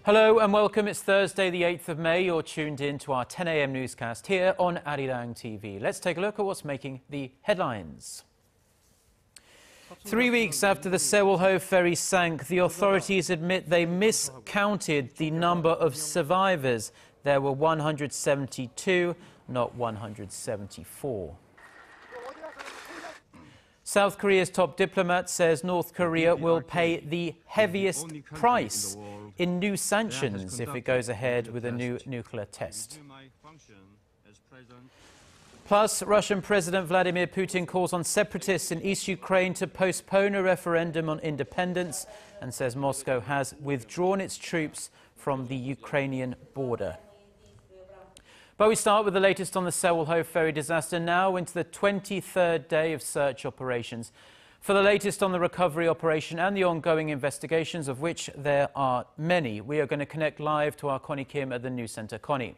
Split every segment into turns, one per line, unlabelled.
Hello and welcome. It's Thursday, the 8th of May. You're tuned in to our 10 a.m. newscast here on ARIRANG TV. Let's take a look at what's making the headlines. 3 weeks after the Sewol-ho ferry sank, the authorities admit they miscounted the number of survivors. There were 172, not 174. South Korea's top diplomat says North Korea will pay the heaviest price in new sanctions if it goes ahead with a new nuclear test. Plus, Russian President Vladimir Putin calls on separatists in East Ukraine to postpone a referendum on independence and says Moscow has withdrawn its troops from the Ukrainian border. But we start with the latest on the Sewol-ho ferry disaster, now into the 23rd day of search operations. For the latest on the recovery operation and the ongoing investigations, of which there are many, we are going to connect live to our Connie Kim at the news centre. Connie.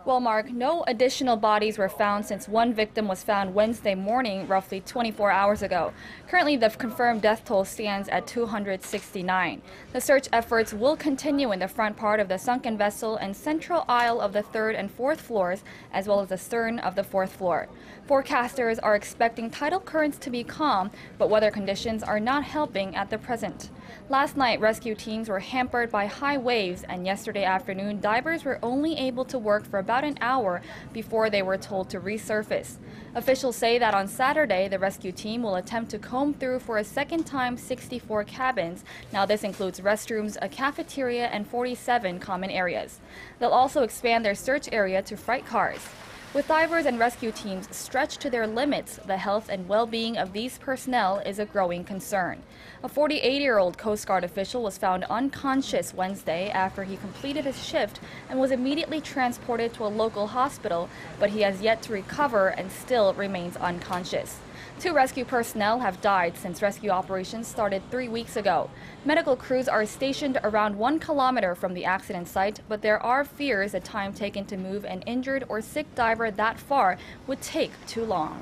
Well, Mark, no additional bodies were found since one victim was found Wednesday morning, roughly 24 hours ago. Currently, the confirmed death toll stands at 269. The search efforts will continue in the front part of the sunken vessel and central aisle of the 3rd and 4th floors, as well as the stern of the 4th floor. Forecasters are expecting tidal currents to be calm, but weather conditions are not helping at the present. Last night, rescue teams were hampered by high waves, and yesterday afternoon, divers were only able to work for about an hour before they were told to resurface. Officials say that on Saturday, the rescue team will attempt to comb through for a second time 64 cabins. Now, this includes restrooms, a cafeteria, and 47 common areas. They'll also expand their search area to freight cars. With divers and rescue teams stretched to their limits, the health and well-being of these personnel is a growing concern. A 48-year-old Coast Guard official was found unconscious Wednesday after he completed his shift and was immediately transported to a local hospital, but he has yet to recover and still remains unconscious. 2 rescue personnel have died since rescue operations started 3 weeks ago. Medical crews are stationed around 1 kilometer from the accident site, but there are fears the time taken to move an injured or sick diver that far would take too long.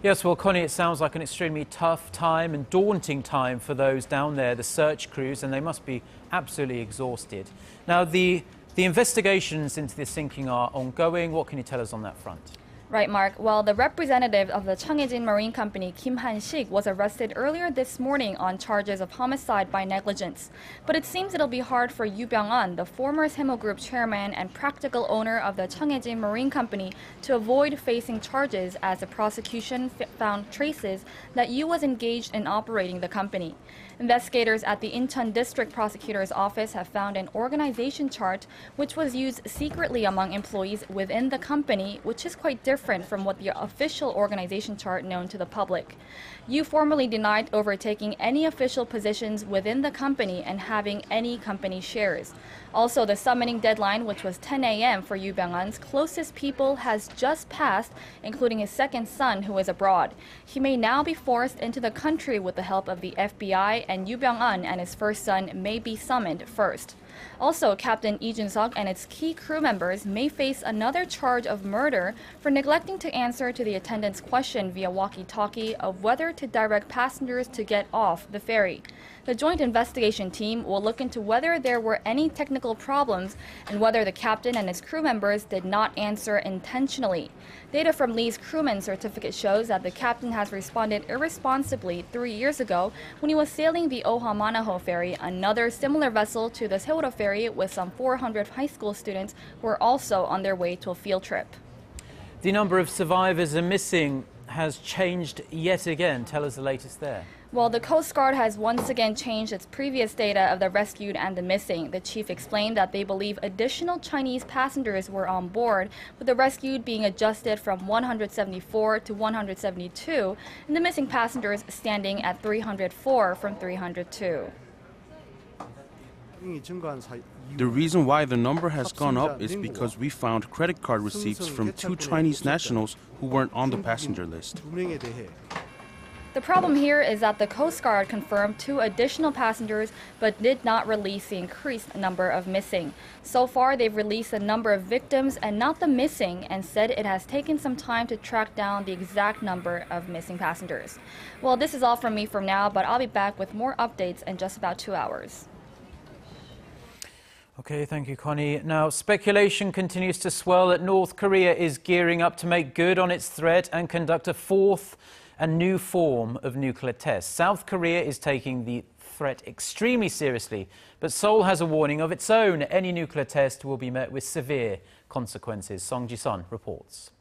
Yes, well, Connie, it sounds like an extremely tough time and daunting time for those down there, the search crews, and they must be absolutely exhausted. Now, the investigations into the sinking are ongoing. What can you tell us on that front?
Right, Mark. Well, the representative of the Cheongjin Marine Company, Kim Han-sik, was arrested earlier this morning on charges of homicide by negligence. But it seems it'll be hard for Yu Byung-an, the former Sewol Group chairman and practical owner of the Cheongjin Marine Company, to avoid facing charges as the prosecution found traces that Yu was engaged in operating the company. Investigators at the Incheon District Prosecutor's Office have found an organization chart which was used secretly among employees within the company, which is quite different from what the official organization chart known to the public. Yu formally denied overtaking any official positions within the company and having any company shares. Also, the summoning deadline, which was 10 a.m. for Yu Byung-an's closest people, has just passed, including his second son, who is abroad. He may now be forced into the country with the help of the FBI, and Yu Byung-an and his first son may be summoned first. Also, Captain Lee Jun-seok and its key crew members may face another charge of murder for neglecting to answer to the attendant's question via walkie-talkie of whether to direct passengers to get off the ferry. The joint investigation team will look into whether there were any technical problems and whether the captain and his crew members did not answer intentionally. Data from Lee's crewman certificate shows that the captain has responded irresponsibly 3 years ago when he was sailing the Oha-Manaho ferry, another similar vessel to the Sewol-ho ferry with some 400 high school students who were also on their way to a field trip.
The number of survivors and missing has changed yet again. Tell us the latest there.
Well, the Coast Guard has once again changed its previous data of the rescued and the missing. The chief explained that they believe additional Chinese passengers were on board, with the rescued being adjusted from 174 to 172, and the missing passengers standing at 304 from 302.
The reason why the number has gone up is because we found credit card receipts from 2 Chinese nationals who weren't on the passenger list.
The problem here is that the Coast Guard confirmed 2 additional passengers but did not release the increased number of missing. So far, they've released the number of victims and not the missing, and said it has taken some time to track down the exact number of missing passengers. Well, this is all from me for now, but I'll be back with more updates in just about 2 hours.
Okay, thank you, Connie. Now, speculation continues to swell that North Korea is gearing up to make good on its threat and conduct a fourth and new form of nuclear test. South Korea is taking the threat extremely seriously, but Seoul has a warning of its own. Any nuclear test will be met with severe consequences. Song Ji-sun reports.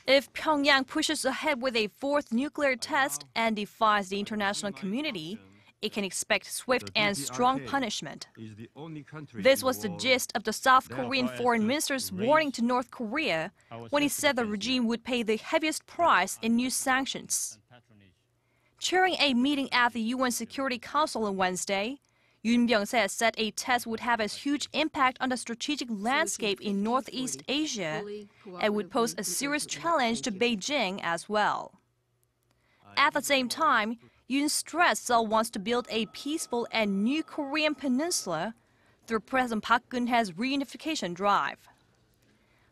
If Pyongyang pushes ahead with a fourth nuclear test and defies the international community, it can expect swift and strong punishment. This was the gist of the South Korean foreign minister's warning to North Korea when he said the regime would pay the heaviest price in new sanctions. Chairing a meeting at the UN Security Council on Wednesday, Yoon Byung-se said a test would have a huge impact on the strategic landscape in Northeast Asia and would pose a serious challenge to Beijing as well. At the same time, Yoon stressed Seoul wants to build a peaceful and new Korean peninsula through President Park Geun-hye's reunification drive.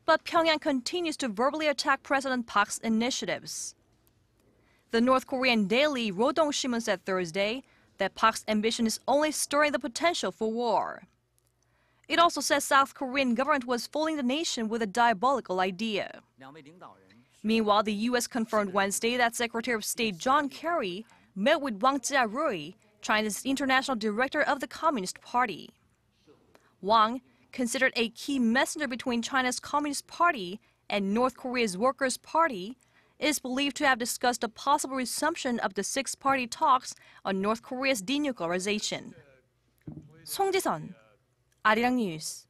But Pyongyang continues to verbally attack President Park's initiatives. The North Korean daily Rodong Sinmun said Thursday that Park's ambition is only stirring the potential for war. It also says South Korean government was fooling the nation with a diabolical idea. Meanwhile, the U.S. confirmed Wednesday that Secretary of State John Kerry met with Wang Jia-rui, China's international director of the Communist Party. Wang, considered a key messenger between China's Communist Party and North Korea's Workers' Party, is believed to have discussed a possible resumption of the six-party talks on North Korea's denuclearization. Song Ji-sun, ARIRANG News.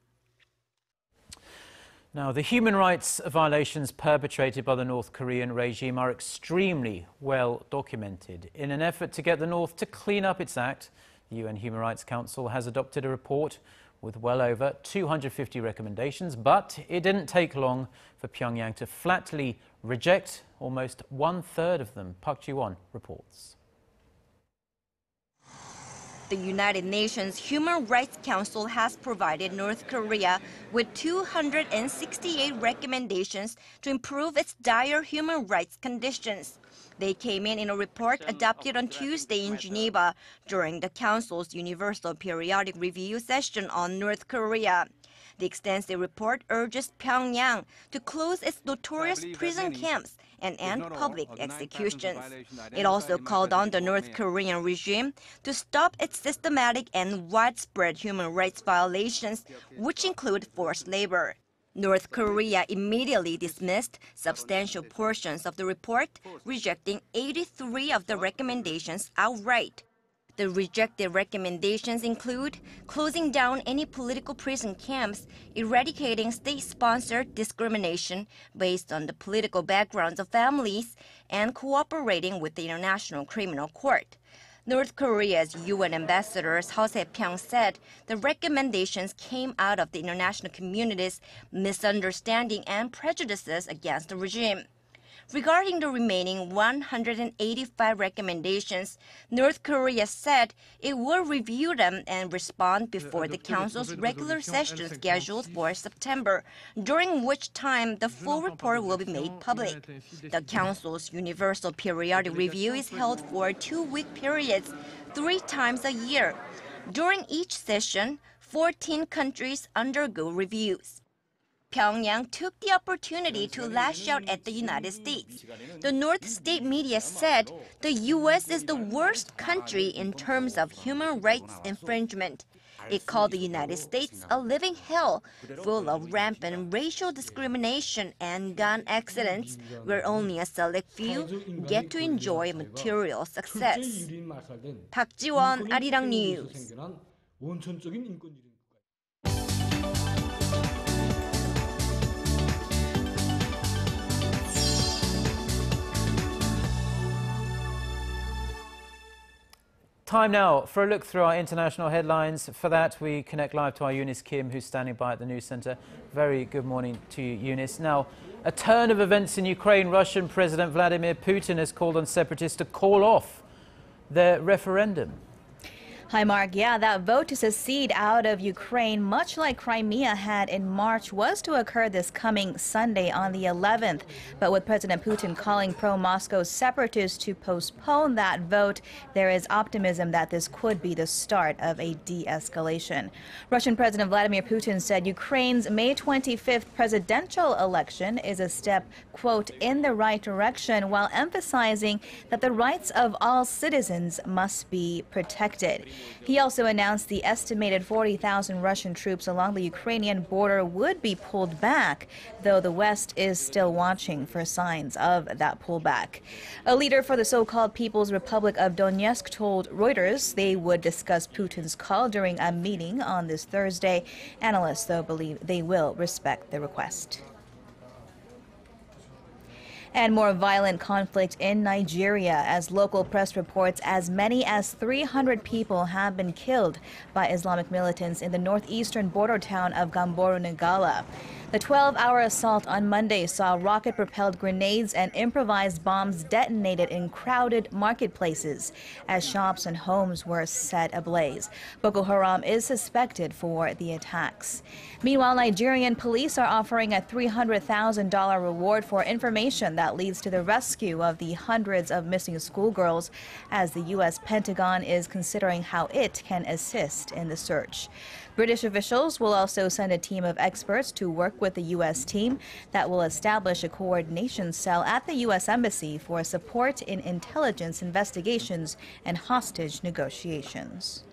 Now, the human rights violations perpetrated by the North Korean regime are extremely well documented. In an effort to get the North to clean up its act, the UN Human Rights Council has adopted a report with well over 250 recommendations, but it didn't take long for Pyongyang to flatly reject almost one-third of them. Park Ji-won reports.
The United Nations Human Rights Council has provided North Korea with 268 recommendations to improve its dire human rights conditions. They came in a report adopted on Tuesday in Geneva during the Council's Universal Periodic Review session on North Korea. The extensive report urges Pyongyang to close its notorious prison camps and end public executions. It also called on the North Korean regime to stop its systematic and widespread human rights violations, which include forced labor. North Korea immediately dismissed substantial portions of the report, rejecting 83 of the recommendations outright. The rejected recommendations include closing down any political prison camps, eradicating state-sponsored discrimination based on the political backgrounds of families, and cooperating with the International Criminal Court. North Korea's UN ambassador Seo Se-pyong said the recommendations came out of the international community's misunderstanding and prejudices against the regime. Regarding the remaining 185 recommendations, North Korea said it will review them and respond before the Council's regular session scheduled for September, during which time the full report will be made public. The Council's Universal Periodic Review is held for 2-week periods, 3 times a year. During each session, 14 countries undergo reviews. Pyongyang took the opportunity to lash out at the United States. The North State media said the U.S. is the worst country in terms of human rights infringement. It called the United States a living hell, full of rampant racial discrimination and gun accidents, where only a select few get to enjoy material success. Park Ji-won, ARIRANG News.
Time now for a look through our international headlines. For that, we connect live to our Eunice Kim, who's standing by at the news center. Very good morning to you, Eunice. Now, a turn of events in Ukraine. Russian President Vladimir Putin has called on separatists to call off their referendum.
Hi, Mark. Yeah, that vote to secede out of Ukraine, much like Crimea had in March, was to occur this coming Sunday on the 11th. But with President Putin calling pro-Moscow separatists to postpone that vote, there is optimism that this could be the start of a de-escalation. Russian President Vladimir Putin said Ukraine's May 25th presidential election is a step, quote, in the right direction, while emphasizing that the rights of all citizens must be protected. He also announced the estimated 40,000 Russian troops along the Ukrainian border would be pulled back, though the West is still watching for signs of that pullback. A leader for the so-called People's Republic of Donetsk told Reuters they would discuss Putin's call during a meeting on this Thursday. Analysts, though, believe they will respect the request. And more violent conflict in Nigeria as local press reports as many as 300 people have been killed by Islamic militants in the northeastern border town of Gamboru-Nigala. The 12-hour assault on Monday saw rocket-propelled grenades and improvised bombs detonated in crowded marketplaces as shops and homes were set ablaze. Boko Haram is suspected for the attacks. Meanwhile, Nigerian police are offering a $300,000 reward for information that leads to the rescue of the hundreds of missing schoolgirls, as the U.S. Pentagon is considering how it can assist in the search. British officials will also send a team of experts to work with the U.S. team that will establish a coordination cell at the U.S. Embassy for support in intelligence investigations and hostage negotiations.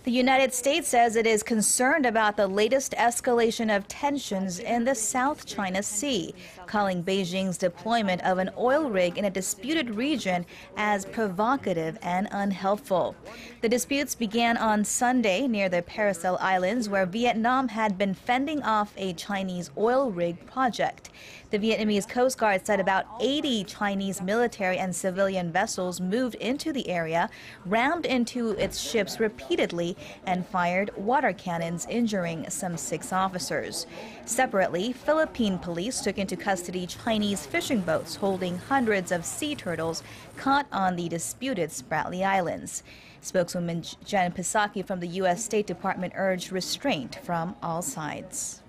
The United States says it is concerned about the latest escalation of tensions in the South China Sea, calling Beijing's deployment of an oil rig in a disputed region as provocative and unhelpful. The disputes began on Sunday near the Paracel Islands, where Vietnam had been fending off a Chinese oil rig project. The Vietnamese Coast Guard said about 80 Chinese military and civilian vessels moved into the area, rammed into its ships repeatedly, and fired water cannons, injuring some 6 officers. Separately, Philippine police took into custody Chinese fishing boats holding hundreds of sea turtles caught on the disputed Spratly Islands. Spokeswoman Jen Psaki from the U.S. State Department urged restraint from all sides.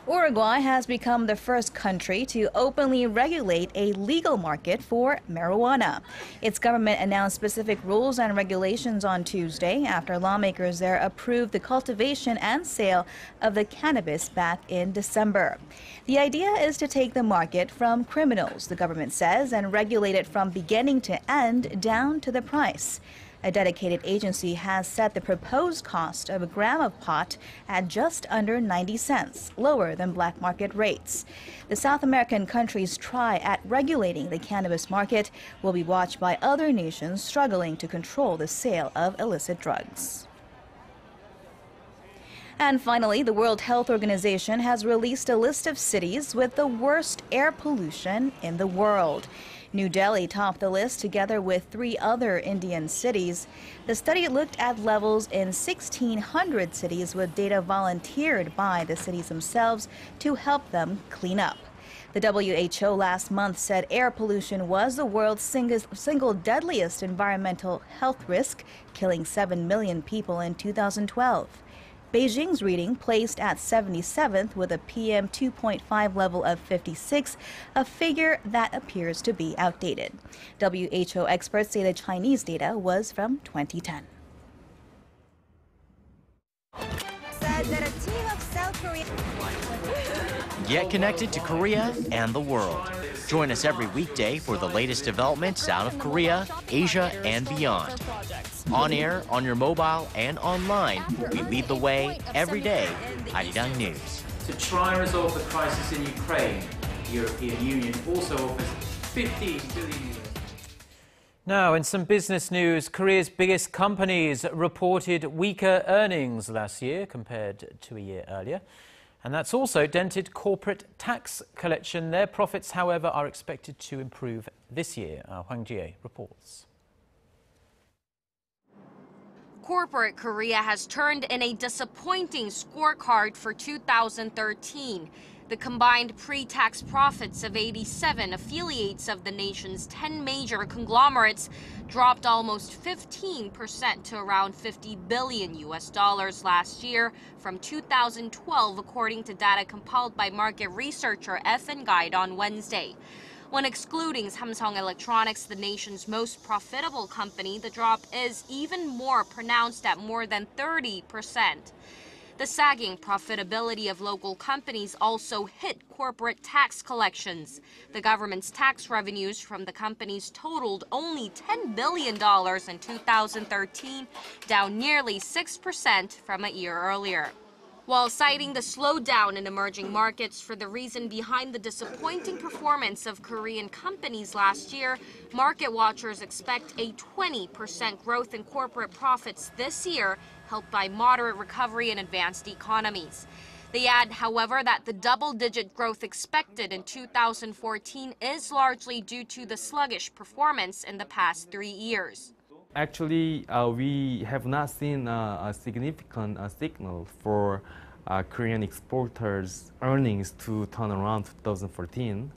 Uruguay has become the first country to openly regulate a legal market for marijuana. Its government announced specific rules and regulations on Tuesday after lawmakers there approved the cultivation and sale of the cannabis back in December. The idea is to take the market from criminals, the government says, and regulate it from beginning to end down to the price. A dedicated agency has set the proposed cost of a gram of pot at just under 90 cents, lower than black market rates. The South American country's try at regulating the cannabis market will be watched by other nations struggling to control the sale of illicit drugs. And finally, the World Health Organization has released a list of cities with the worst air pollution in the world. New Delhi topped the list together with 3 other Indian cities. The study looked at levels in 1,600 cities with data volunteered by the cities themselves to help them clean up. The WHO last month said air pollution was the world's single deadliest environmental health risk, killing 7 million people in 2012. Beijing's reading placed at 77th with a PM 2.5 level of 56, a figure that appears to be outdated. WHO experts say the Chinese data was from 2010.
Get connected to Korea and the world. Join us every weekday for the latest developments out of Korea, Asia, and beyond. On air, on your mobile, and online, we lead the way every day. ARIRANG News.
To try and resolve the crisis in Ukraine, the European Union also offers $15 billion. Now, in some business news, Korea's biggest companies reported weaker earnings last year compared to a year earlier. And that's also dented corporate tax collection. Their profits, however, are expected to improve this year. Hwang Jie reports.
Corporate Korea has turned in a disappointing scorecard for 2013. The combined pre-tax profits of 87 affiliates of the nation's 10 major conglomerates dropped almost 15% to around $50 billion last year from 2012, according to data compiled by market researcher FN Guide on Wednesday. When excluding Samsung Electronics, the nation's most profitable company, the drop is even more pronounced at more than 30%. The sagging profitability of local companies also hit corporate tax collections. The government's tax revenues from the companies totaled only $10 billion in 2013, down nearly 6% from a year earlier. While citing the slowdown in emerging markets for the reason behind the disappointing performance of Korean companies last year, market watchers expect a 20% growth in corporate profits this year, helped by moderate recovery in advanced economies. They add, however, that the double-digit growth expected in 2014 is largely due to the sluggish performance in the past 3 years.
Actually, we have not seen a significant signal for Korean exporters' earnings to turn around 2014.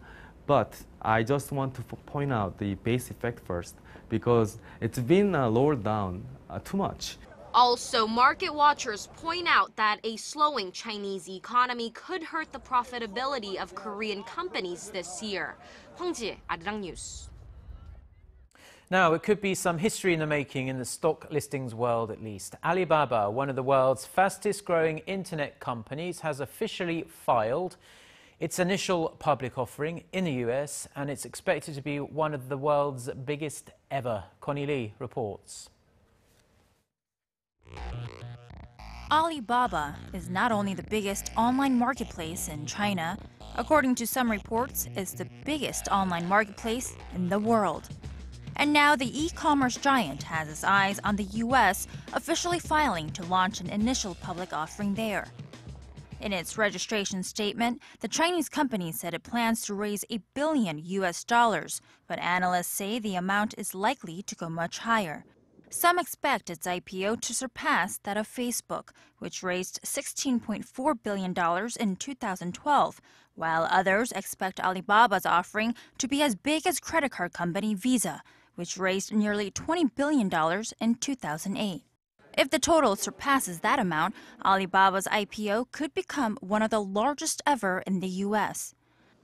But I just want to point out the base effect first, because it's been lowered down too much.
Also, market watchers point out that a slowing Chinese economy could hurt the profitability of Korean companies this year. Hwang Ji, ARIRANG News.
Now, it could be some history in the making in the stock listings world at least. Alibaba, one of the world's fastest growing internet companies, has officially filed its initial public offering in the US, and it's expected to be one of the world's biggest ever. Connie Lee reports.
Alibaba is not only the biggest online marketplace in China, according to some reports, it's the biggest online marketplace in the world. And now the e-commerce giant has its eyes on the US, officially filing to launch an initial public offering there. In its registration statement, the Chinese company said it plans to raise $1 billion, but analysts say the amount is likely to go much higher. Some expect its IPO to surpass that of Facebook, which raised $16.4 billion in 2012, while others expect Alibaba's offering to be as big as credit card company Visa, which raised nearly $20 billion in 2008. If the total surpasses that amount, Alibaba's IPO could become one of the largest ever in the U.S.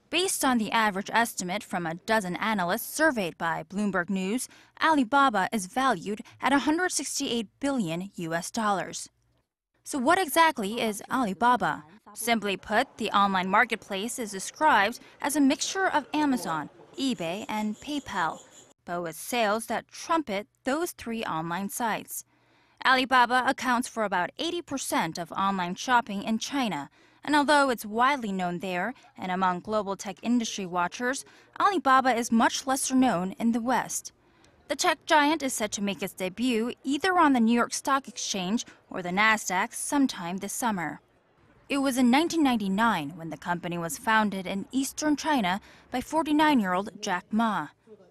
Based on the average estimate from a dozen analysts surveyed by Bloomberg News, Alibaba is valued at $168 billion. So what exactly is Alibaba? Simply put, the online marketplace is described as a mixture of Amazon, eBay, and PayPal, but with sales that trumpet those three online sites. Alibaba accounts for about 80% of online shopping in China, and although it's widely known there and among global tech industry watchers, Alibaba is much lesser known in the West. The tech giant is set to make its debut either on the New York Stock Exchange or the Nasdaq sometime this summer. It was in 1999 when the company was founded in eastern China by 49-year-old Jack Ma.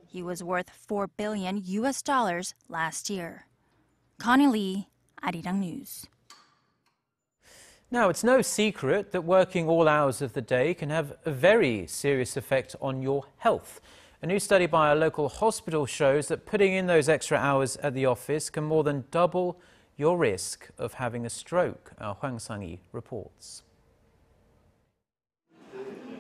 He was worth $4 billion last year. Connie Lee, ARIRANG News.
Now, it's no secret that working all hours of the day can have a very serious effect on your health. A new study by a local hospital shows that putting in those extra hours at the office can more than double your risk of having a stroke. Our Hwang Sang-yi reports.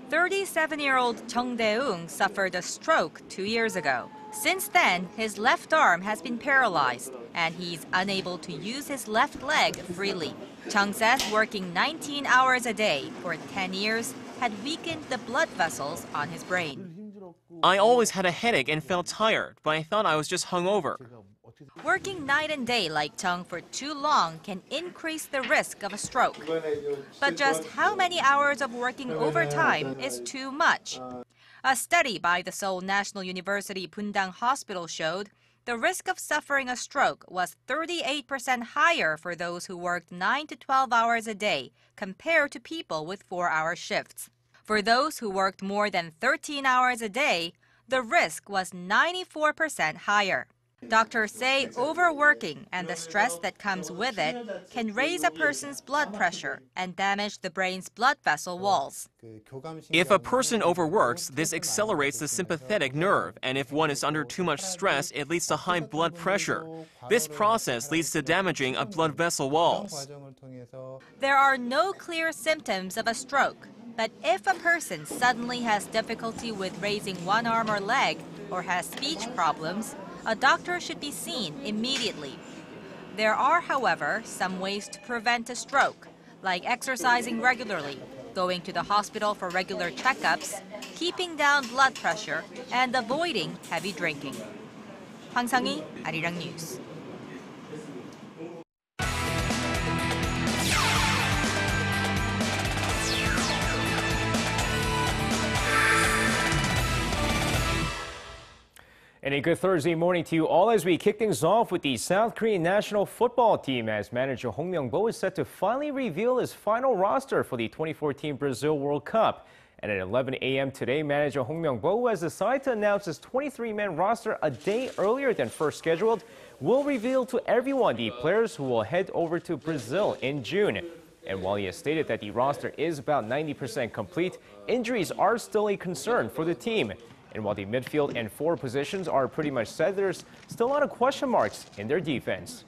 37-year-old Chung Dae-ung suffered a stroke 2 years ago. Since then, his left arm has been paralyzed, and he's unable to use his left leg freely. Chung says working 19 hours a day for 10 years had weakened the blood vessels on his brain.
I always had a headache and felt tired, but I thought I was just hungover.
Working night and day like Chung for too long can increase the risk of a stroke. But just how many hours of working overtime is too much? A study by the Seoul National University Bundang Hospital showed the risk of suffering a stroke was 38% higher for those who worked 9 to 12 hours a day compared to people with 4-hour shifts. For those who worked more than 13 hours a day, the risk was 94% higher. Doctors say overworking and the stress that comes with it can raise a person's blood pressure and damage the brain's blood vessel walls.
If a person overworks, this accelerates the sympathetic nerve, and if one is under too much stress, it leads to high blood pressure. This process leads to damaging of blood vessel walls.
There are no clear symptoms of a stroke, but if a person suddenly has difficulty with raising one arm or leg or has speech problems, a doctor should be seen immediately. There are, however, some ways to prevent a stroke, like exercising regularly, going to the hospital for regular checkups, keeping down blood pressure, and avoiding heavy drinking. Hwang Sang-hee, ARIRANG News.
And a good Thursday morning to you all as we kick things off with the South Korean national football team, as manager Hong Myung-bo is set to finally reveal his final roster for the 2014 Brazil World Cup. And at 11 a.m. today, manager Hong Myung-bo has decided to announce his 23-man roster a day earlier than first scheduled, will reveal to everyone the players who will head over to Brazil in June. And while he has stated that the roster is about 90% complete, injuries are still a concern for the team. And while the midfield and forward positions are pretty much set, there's still a lot of question marks in their defense.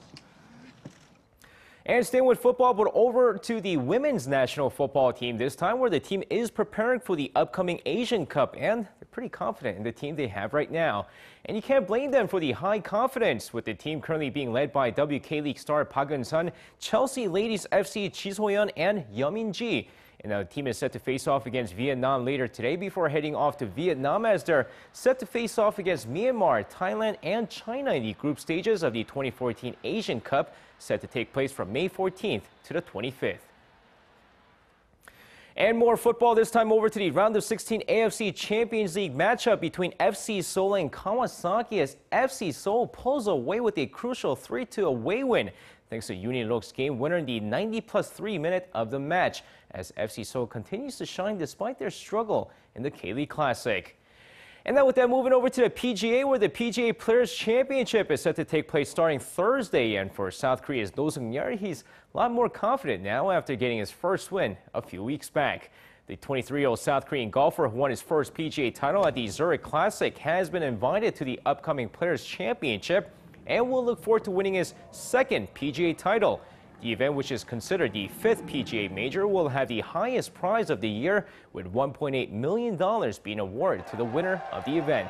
And staying with football, but over to the women's national football team this time, where the team is preparing for the upcoming Asian Cup, and they're pretty confident in the team they have right now. And you can't blame them for the high confidence, with the team currently being led by WK League star Park Eun-sun, Chelsea Ladies FC Ji So-yeon, and Yeom In-ji. And the team is set to face off against Vietnam later today before heading off to Vietnam, as they're set to face off against Myanmar, Thailand, and China in the group stages of the 2014 Asian Cup, set to take place from May 14th to the 25th. And more football, this time over to the round of 16 AFC Champions League matchup between FC Seoul and Kawasaki, as FC Seoul pulls away with a crucial 3-2 away win, thanks to Yoon In-lok's game winner in the 90+3 minute of the match, as FC Seoul continues to shine despite their struggle in the K-League Classic. And now with that, moving over to the PGA, where the PGA Players Championship is set to take place starting Thursday. And for South Korea's No Seung-yeol, he's a lot more confident now after getting his first win a few weeks back. The 23-year-old South Korean golfer who won his first PGA title at the Zurich Classic has been invited to the upcoming Players Championship and will look forward to winning his second PGA title. The event, which is considered the 5th PGA major, will have the highest prize of the year, with $1.8 million being awarded to the winner of the event.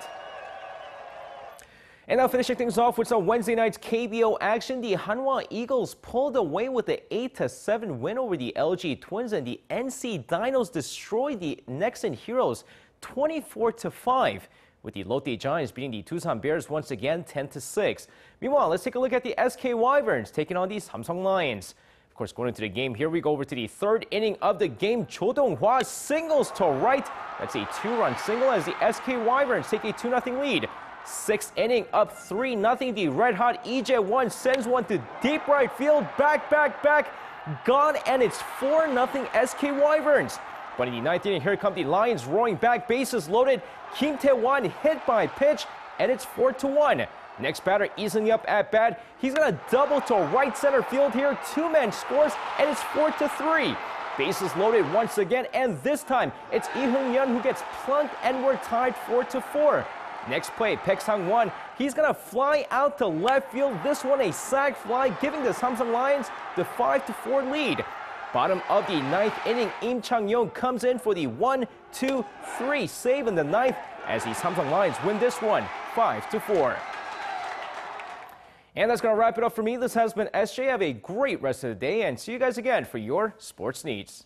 And now finishing things off with some Wednesday night's KBO action, the Hanwha Eagles pulled away with the 8-7 win over the LG Twins, and the NC Dinos destroyed the Nexen Heroes 24-5. With the Lotte Giants beating the Tucson Bears once again 10-6. Meanwhile, let's take a look at the SK Wyverns taking on the Samsung Lions. Of course, going into the game, here we go over to the third inning of the game. Cho Dong-hwa singles to right. That's a 2-run single as the SK Wyverns take a 2-0 lead. Sixth inning, up 3-0. The red-hot Lee Jae-won sends one to deep right field. Back, gone, and it's 4-0 SK Wyverns. But in the ninth inning, here come the Lions roaring back, bases loaded. Kim Tae-won hit by pitch, and it's 4-1. Next batter, Lee Seung-yup at bat. He's gonna double to right center field here. Two-man scores, and it's 4-3. Bases loaded once again, and this time it's Lee Hyun-yeon who gets plunked, and we're tied 4-4. Next play, Paek Sang-won. He's gonna fly out to left field. This one a sac fly, giving the Samsung Lions the 5-4 lead. Bottom of the ninth inning, Im Chang-yong comes in for the 1-2-3 save in the ninth as the Samsung Lions win this one 5-4. And that's going to wrap it up for me. This has been SJ. Have a great rest of the day, and see you guys again for your sports needs.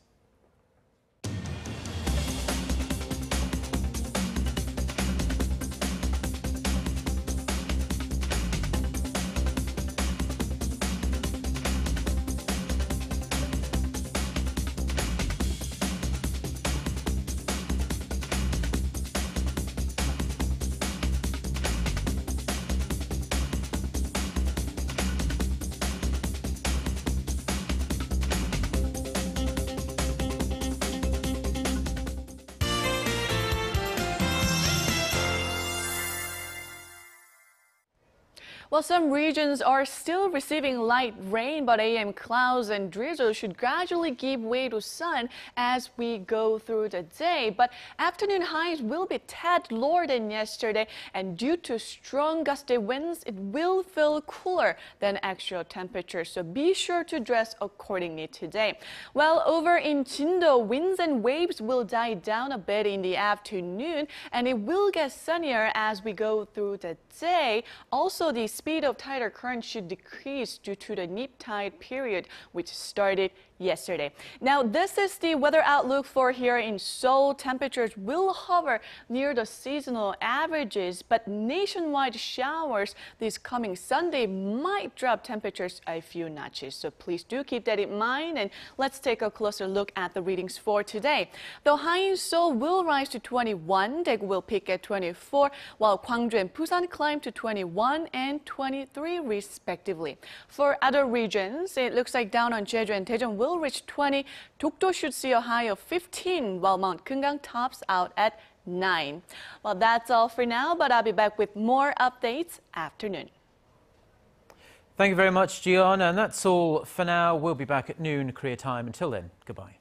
Well, some regions are still receiving light rain, but AM clouds and drizzle should gradually give way to sun as we go through the day. But afternoon highs will be a tad lower than yesterday, and due to strong gusty winds, it will feel cooler than actual temperatures. So be sure to dress accordingly today. Well, over in Jindo, winds and waves will die down a bit in the afternoon, and it will get sunnier as we go through the day. Also, the speed of tidal current should decrease due to the neap tide period, which started yesterday. Now, this is the weather outlook for here in Seoul. Temperatures will hover near the seasonal averages, but nationwide showers this coming Sunday might drop temperatures a few notches. So please do keep that in mind, and let's take a closer look at the readings for today. The high in Seoul will rise to 21, Daegu will peak at 24, while Gwangju and Busan climb to 21 and 23 respectively. For other regions, it looks like down on Jeju and Daejeon will reach 20. Dokdo should see a high of 15, while Mount Keungang tops out at 9. Well, that's all for now, but I'll be back with more updates afternoon.
Thank you very much, Jiyeon. And that's all for now. We'll be back at noon Korea time. Until then, goodbye.